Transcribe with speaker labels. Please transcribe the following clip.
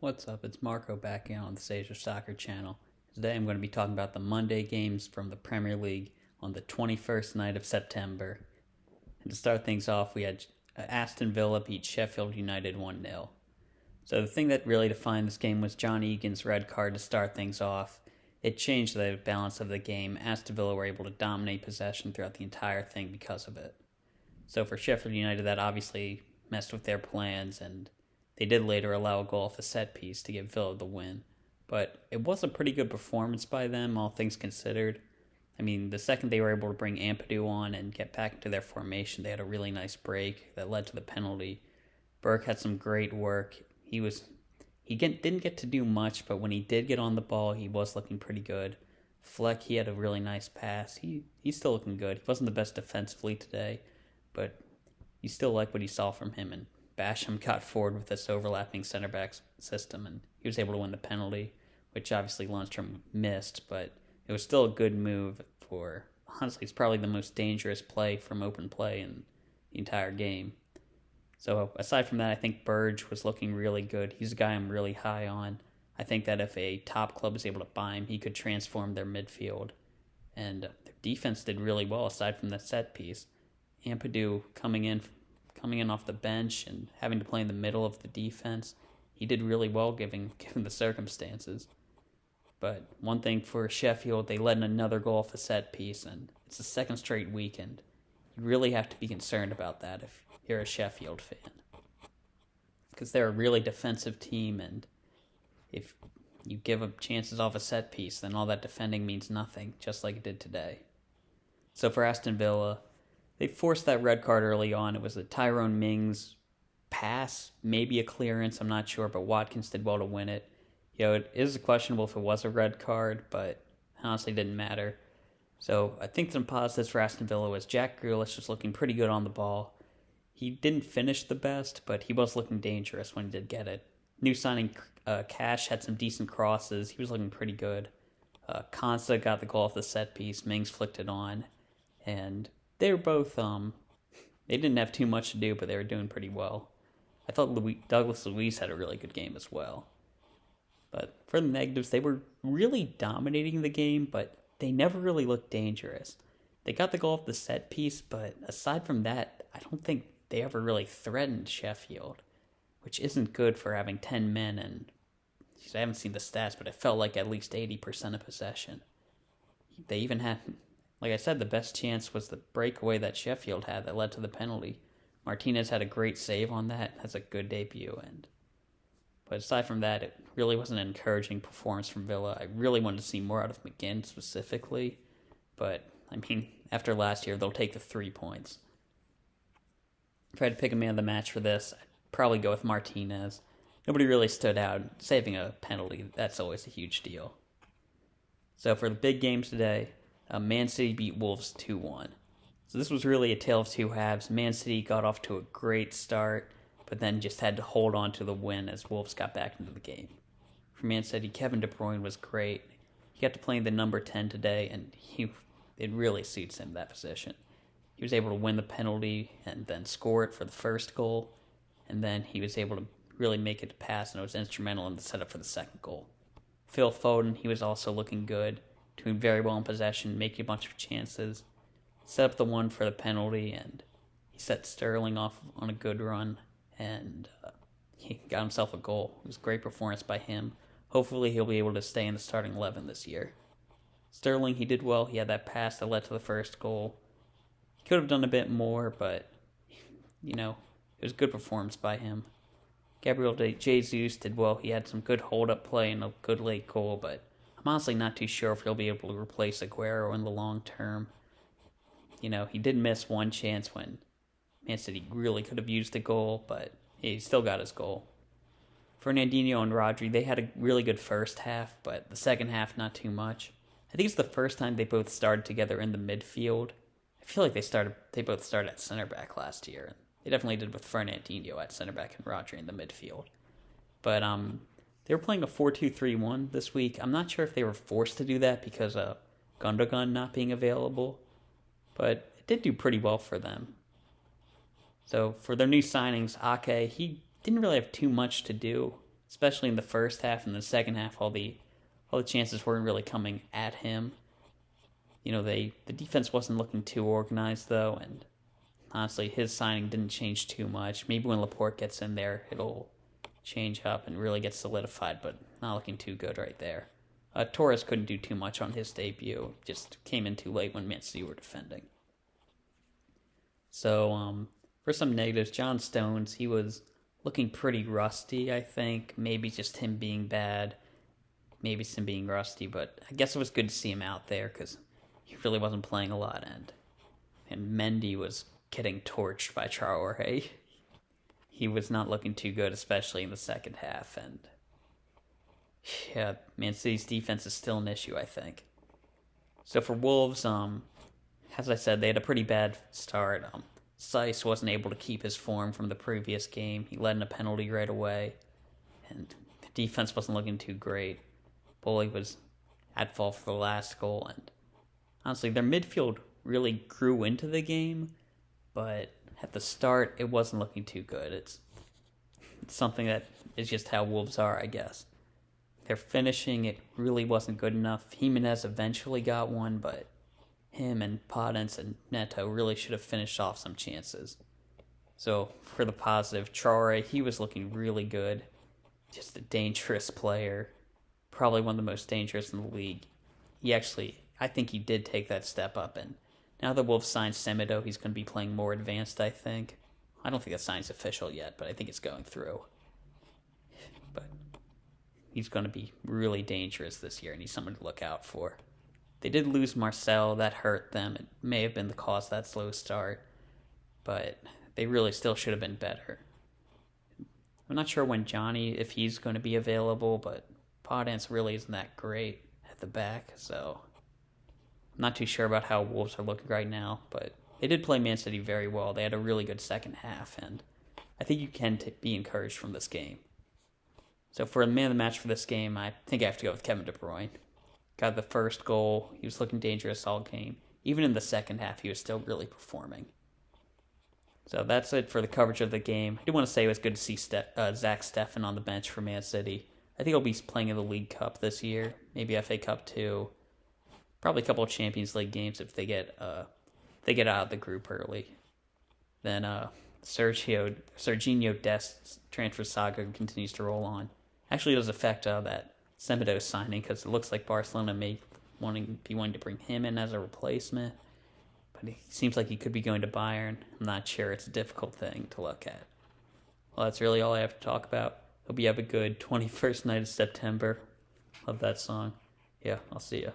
Speaker 1: What's up? It's Marco back in on the Stage of Soccer channel. Today I'm going to be talking about the Monday games from the Premier League on the 21st night of September. And to start things off, we had Aston Villa beat Sheffield United 1-0. So the thing that really defined this game was John Egan's red card to start things off. It changed the balance of the game. Aston Villa were able to dominate possession throughout the entire thing because of it. So for Sheffield United, that obviously messed with their plans, and they did later allow a goal off a set piece to give Villa the win. But it was a pretty good performance by them, all things considered. I mean, the second they were able to bring Ampadu on and get back into their formation, they had a really nice break that led to the penalty. Burke had some great work. Didn't get to do much, but when he did get on the ball, he was looking pretty good. Fleck, he had a really nice pass. He's still looking good. He wasn't the best defensively today, but you still like what you saw from him. And Basham got forward with this overlapping center back system, and he was able to win the penalty, which obviously Lundstrom missed, but it was still a good move for, honestly, it's probably the most dangerous play from open play in the entire game. So aside from that, I think Burge was looking really good. He's a guy I'm really high on. I think that if a top club is able to buy him, he could transform their midfield. And their defense did really well aside from the set piece. Ampadu coming in off the bench and having to play in the middle of the defense, he did really well given the circumstances. But one thing for Sheffield, they let in another goal off a set piece, and it's the second straight weekend. You really have to be concerned about that if you're a Sheffield fan, because they're a really defensive team, and if you give up chances off a set piece, then all that defending means nothing, just like it did today. So for Aston Villa, they forced that red card early on. It was a Tyrone Mings pass, maybe a clearance, I'm not sure, but Watkins did well to win it. It is questionable if it was a red card, but honestly didn't matter. So I think some positives for Aston Villa was Jack Grealish was looking pretty good on the ball. He didn't finish the best, but he was looking dangerous when he did get it. New signing Cash had some decent crosses. He was looking pretty good. Konsa got the goal off the set piece. Mings flicked it on. And they were both, they didn't have too much to do, but they were doing pretty well. I thought Douglas Luiz had a really good game as well. But for the negatives, they were really dominating the game, but they never really looked dangerous. They got the goal off the set piece, but aside from that, I don't think they ever really threatened Sheffield, which isn't good for having 10 men, and I haven't seen the stats, but it felt like at least 80% of possession. They even had, like I said, the best chance was the breakaway that Sheffield had that led to the penalty. Martinez had a great save on that. That's a good debut. But aside from that, it really wasn't an encouraging performance from Villa. I really wanted to see more out of McGinn specifically. But, I mean, after last year, they'll take the 3 points. If I had to pick a man of the match for this, I'd probably go with Martinez. Nobody really stood out. Saving a penalty, that's always a huge deal. So for the big games today, Man City beat Wolves 2-1. So this was really a tale of two halves. Man City got off to a great start, but then just had to hold on to the win as Wolves got back into the game. For Man City, Kevin De Bruyne was great. He got to play the number 10 today, and it really suits him, that position. He was able to win the penalty and then score it for the first goal, and then he was able to really make it pass, and it was instrumental in the setup for the second goal. Phil Foden, he was also looking good, doing very well in possession, making a bunch of chances, set up the one for the penalty, and he set Sterling off on a good run, and he got himself a goal. It was a great performance by him. Hopefully he'll be able to stay in the starting 11 this year. Sterling, he did well. He had that pass that led to the first goal. He could have done a bit more, but, it was a good performance by him. Gabriel Jesus did well. He had some good hold-up play and a good late goal, but I'm honestly not too sure if he'll be able to replace Aguero in the long term. He did miss one chance when Man City really could have used a goal, but he still got his goal. Fernandinho and Rodri, they had a really good first half, but the second half, not too much. I think it's the first time they both started together in the midfield. I feel like they both started at center back last year. They definitely did with Fernandinho at center back and Rodri in the midfield. But they were playing a 4-2-3-1 this week. I'm not sure if they were forced to do that because of Gundogan not being available, but it did do pretty well for them. So for their new signings, Ake, he didn't really have too much to do. especially in the first half. And the second half, all the chances weren't really coming at him. The defense wasn't looking too organized though, and honestly, his signing didn't change too much. Maybe when Laporte gets in there, it'll change up and really get solidified, but not looking too good right there. Torres couldn't do too much on his debut. Just came in too late when Man City were defending. So, for some negatives, John Stones, he was looking pretty rusty, I think. Maybe just him being bad. Maybe it's him being rusty, but I guess it was good to see him out there because he really wasn't playing a lot. And Mendy was getting torched by Traore. He was not looking too good, especially in the second half. And yeah, Man City's defense is still an issue, I think. So for Wolves, as I said, they had a pretty bad start. Seiss wasn't able to keep his form from the previous game. He led in a penalty right away, and the defense wasn't looking too great. Bully was at fault for the last goal, and honestly, their midfield really grew into the game, but at the start, it wasn't looking too good. It's something that is just how Wolves are, I guess. Their finishing, it really wasn't good enough. Jimenez eventually got one, but him and Podence and Neto really should have finished off some chances. So, for the positive, Traore, he was looking really good. Just a dangerous player. Probably one of the most dangerous in the league. I think he did take that step up, and now that Wolves signed Semedo, he's going to be playing more advanced, I think. I don't think that signing's official yet, but I think it's going through. But he's going to be really dangerous this year, and he's someone to look out for. They did lose Marcel. That hurt them. It may have been the cause of that slow start, but they really still should have been better. I'm not sure when if he's going to be available, but Podence really isn't that great at the back, so I'm not too sure about how Wolves are looking right now, but they did play Man City very well. They had a really good second half, and I think you can be encouraged from this game. So for the man of the match for this game, I think I have to go with Kevin De Bruyne. Got the first goal. He was looking dangerous all game. Even in the second half, he was still really performing. So that's it for the coverage of the game. I do want to say it was good to see Zach Steffen on the bench for Man City. I think he'll be playing in the League Cup this year, maybe FA Cup too. Probably a couple of Champions League games if they get out of the group early. Then Serginho Dest's transfer saga continues to roll on. Actually, it does affect that Semedo signing because it looks like Barcelona may be wanting to bring him in as a replacement. But it seems like he could be going to Bayern. I'm not sure. It's a difficult thing to look at. Well, that's really all I have to talk about. Hope you have a good 21st night of September. Love that song. Yeah, I'll see ya.